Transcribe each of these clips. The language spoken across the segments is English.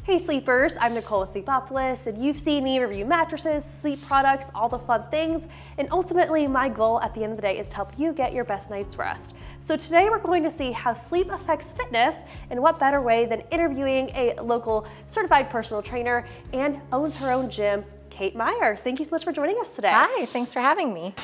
Hey sleepers, I'm Nichole Sleepopolis, and you've seen me review mattresses, sleep products, all the fun things, and ultimately my goal at the end of the day is to help you get your best night's rest. So today we're going to see how sleep affects fitness, and what better way than interviewing a local certified personal trainer and owns her own gym, Kate Meier. Thank you so much for joining us today. Hi, thanks for having me.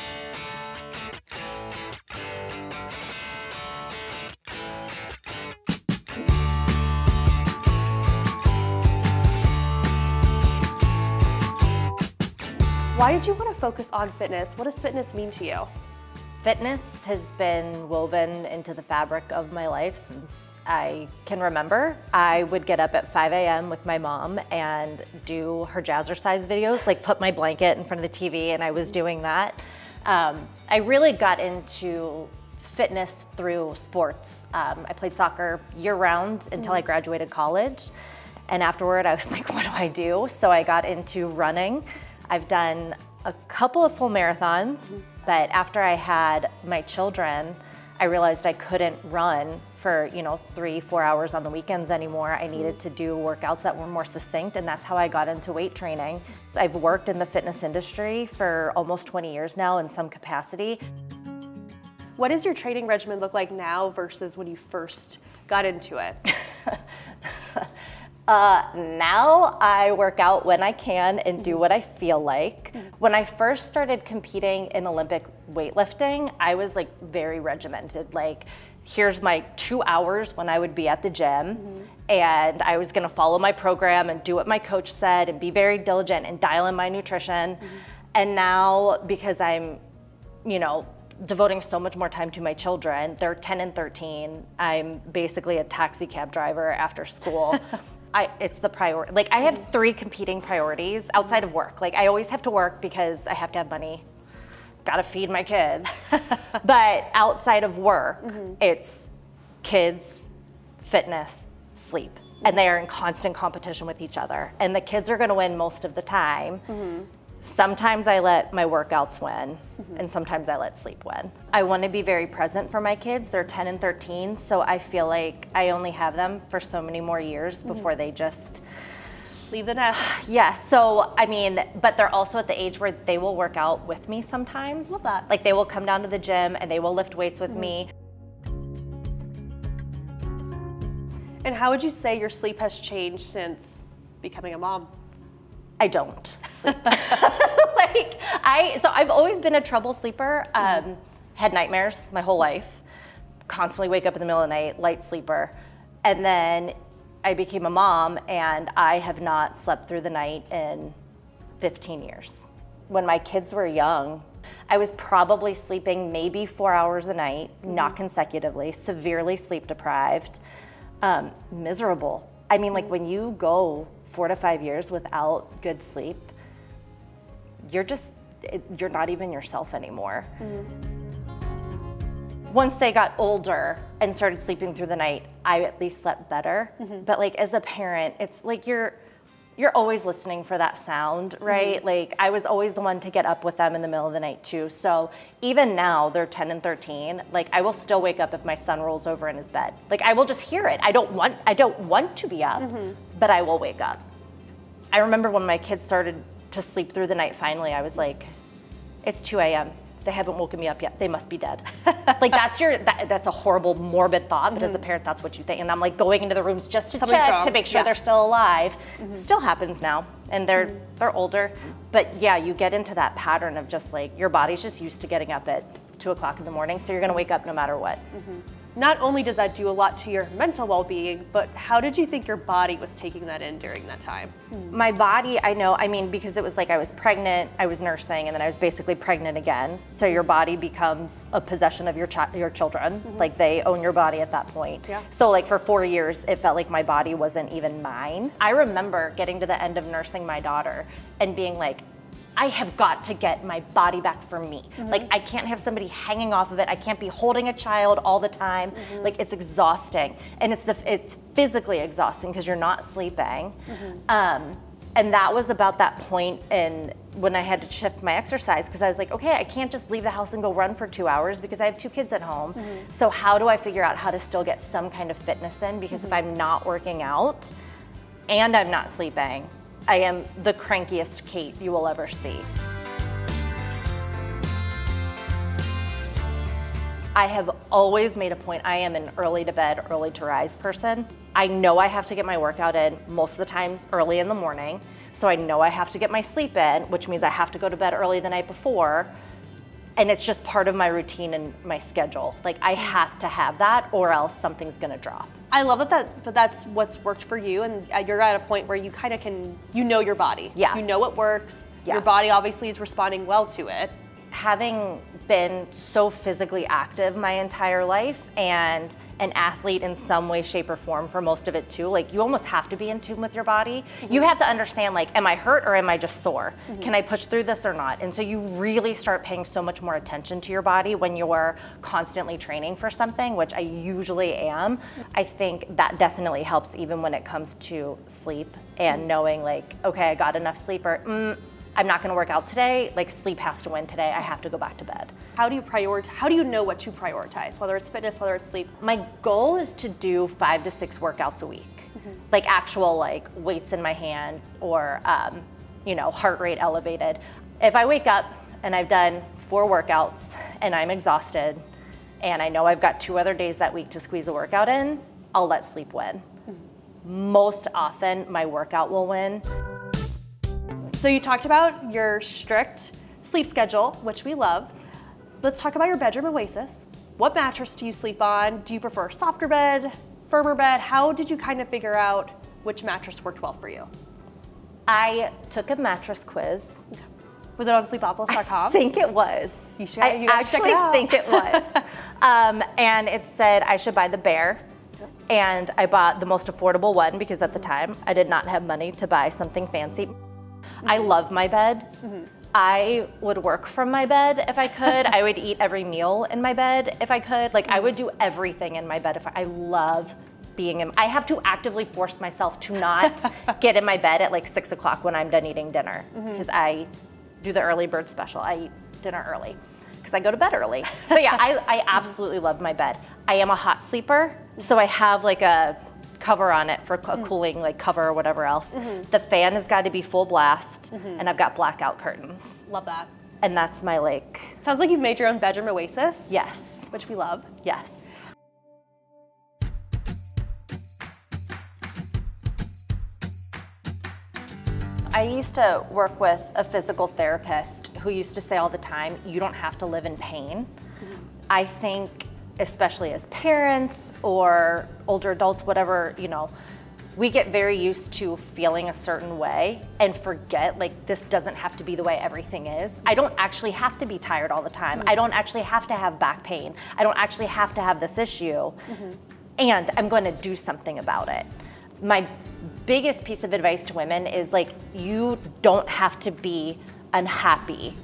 Why did you want to focus on fitness? What does fitness mean to you? Fitness has been woven into the fabric of my life since I can remember. I would get up at 5 a.m. with my mom and do her jazzercise videos, like put my blanket in front of the TV, and I was doing that. I really got into fitness through sports. I played soccer year-round until I graduated college, and afterward I was like, what do I do? So I got into running. I've done a couple of full marathons, but after I had my children, I realized I couldn't run for 3-4 hours on the weekends anymore. I needed to do workouts that were more succinct, and that's how I got into weight training. I've worked in the fitness industry for almost 20 years now in some capacity. What does your training regimen look like now versus when you first got into it? Now I work out when I can and do what I feel like. When I first started competing in Olympic weightlifting, I was like very regimented. Like, here's my 2 hours when I would be at the gym, and I was gonna follow my program and do what my coach said and be very diligent and dial in my nutrition. And now, because I'm, devoting so much more time to my children, they're 10 and 13, I'm basically a taxi cab driver after school. It's the priority. Like, I have 3 competing priorities outside of work. Like, I always have to work because I have to have money, gotta feed my kids. But outside of work, it's kids, fitness, sleep. And they are in constant competition with each other. And the kids are gonna win most of the time. Sometimes I let my workouts win, and sometimes I let sleep win. I want to be very present for my kids. They're 10 and 13, so I feel like I only have them for so many more years before they just leave the nest. Yes, so I mean, but they're also at the age where they will work out with me sometimes. Love that. Like, they will come down to the gym and they will lift weights with me. And how would you say your sleep has changed since becoming a mom? I don't sleep. So I've always been a trouble sleeper. Had nightmares my whole life. Constantly wake up in the middle of the night, light sleeper. And then I became a mom, and I have not slept through the night in 15 years. When my kids were young, I was probably sleeping maybe 4 hours a night, not consecutively, severely sleep deprived, miserable. I mean, like, when you go 4 to 5 years without good sleep, you're not even yourself anymore. Once they got older and started sleeping through the night, I at least slept better. But like, as a parent, it's like you're always listening for that sound, right? Like, I was always the one to get up with them in the middle of the night too. So even now, they're 10 and 13, like, I will still wake up if my son rolls over in his bed. Like, I will just hear it. I don't want to be up, but I will wake up. I remember when my kids started to sleep through the night finally, I was like, it's 2 a.m. They haven't woken me up yet. They must be dead. Like, that's a horrible, morbid thought, but as a parent, that's what you think. And I'm like going into the rooms just to check to make sure they're still alive. Still happens now, and they're older. But yeah, you get into that pattern of just like, your body's just used to getting up at 2 o'clock in the morning, so you're gonna wake up no matter what. Not only does that do a lot to your mental well-being, but how did you think your body was taking that in during that time? My body, I mean, because it was like I was pregnant, I was nursing, and then I was basically pregnant again. So your body becomes a possession of your children. Like, they own your body at that point. So like, for 4 years, it felt like my body wasn't even mine. I remember getting to the end of nursing my daughter and being like, I have got to get my body back for me. Like, I can't have somebody hanging off of it. I can't be holding a child all the time. Like, it's exhausting. And it's physically exhausting because you're not sleeping. And that was about that point in when I had to shift my exercise, because I was like, okay, I can't just leave the house and go run for 2 hours because I have 2 kids at home. So how do I figure out how to still get some kind of fitness in? Because if I'm not working out, and I'm not sleeping, I am the crankiest Kate you will ever see. I have always made a point, I am an early to bed, early to rise person. I know I have to get my workout in most of the times early in the morning, so I know I have to get my sleep in, which means I have to go to bed early the night before, and it's just part of my routine and my schedule. Like, I have to have that or else something's gonna drop. I love that that's what's worked for you, and you're at a point where you kind of you know your body. Yeah. You know what works. Yeah. Your body obviously is responding well to it. Having been so physically active my entire life and an athlete in some way, shape, or form for most of it too, like, you almost have to be in tune with your body. You have to understand, like, am I hurt or am I just sore? Can I push through this or not? And so you really start paying so much more attention to your body when you're constantly training for something, which I usually am. I think that definitely helps even when it comes to sleep and knowing, like, okay, I got enough sleep, or I'm not gonna work out today, like, sleep has to win today, I have to go back to bed. How do you know what to prioritize, whether it's fitness, whether it's sleep? My goal is to do 5 to 6 workouts a week. Like, actual, like, weights in my hand or, you know, heart rate elevated. If I wake up and I've done 4 workouts and I'm exhausted and I know I've got 2 other days that week to squeeze a workout in, I'll let sleep win. Most often, my workout will win. So you talked about your strict sleep schedule, which we love. Let's talk about your bedroom oasis. What mattress do you sleep on? Do you prefer softer bed, firmer bed? How did you kind of figure out which mattress worked well for you? I took a mattress quiz. Was it on sleepopolis.com? I think it was. I actually think it was. And it said I should buy the Bear. And I bought the most affordable one because at the time I did not have money to buy something fancy. I love my bed. I would work from my bed if I could. I would eat every meal in my bed if I could. Like, I would do everything in my bed if I love being in. I have to actively force myself to not get in my bed at like 6 o'clock when I'm done eating dinner, because I do the early bird special. I eat dinner early because I go to bed early. But yeah, I absolutely love my bed. I am a hot sleeper, so I have like a cover on it for a cooling, like, cover or whatever else. The fan has got to be full blast, and I've got blackout curtains. Love that. And that's my, like... Sounds like you've made your own bedroom oasis. Yes. Which we love. Yes. I used to work with a physical therapist who used to say all the time, you don't have to live in pain. I think, especially as parents or older adults, whatever, you know, we get very used to feeling a certain way and forget, like, this doesn't have to be the way everything is. I don't actually have to be tired all the time. I don't actually have to have back pain. I don't actually have to have this issue. And I'm going to do something about it. My biggest piece of advice to women is, like, you don't have to be unhappy.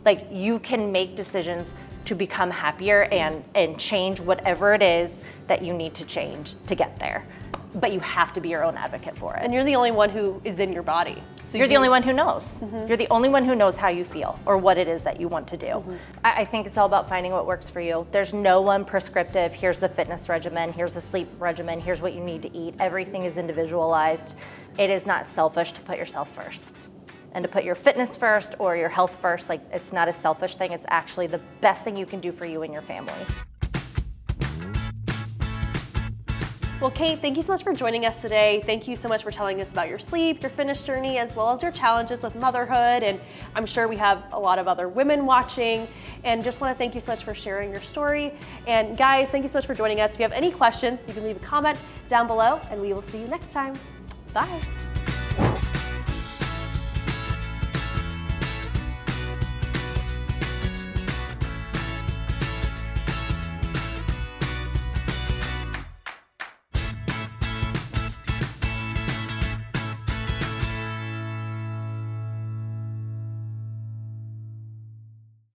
Like, you can make decisions to become happier and change whatever it is that you need to change to get there. But you have to be your own advocate for it. And you're the only one who is in your body. So you're the only one who knows. You're the only one who knows how you feel or what it is that you want to do. I think it's all about finding what works for you. There's no one prescriptive, here's the fitness regimen, here's the sleep regimen, here's what you need to eat. Everything is individualized. It is not selfish to put yourself first. And to put your fitness first or your health first, like, it's not a selfish thing. It's actually the best thing you can do for you and your family. Well, Kate, thank you so much for joining us today. Thank you so much for telling us about your sleep, your fitness journey, as well as your challenges with motherhood. And I'm sure we have a lot of other women watching. And just want to thank you so much for sharing your story. And guys, thank you so much for joining us. If you have any questions, you can leave a comment down below, and we will see you next time. Bye.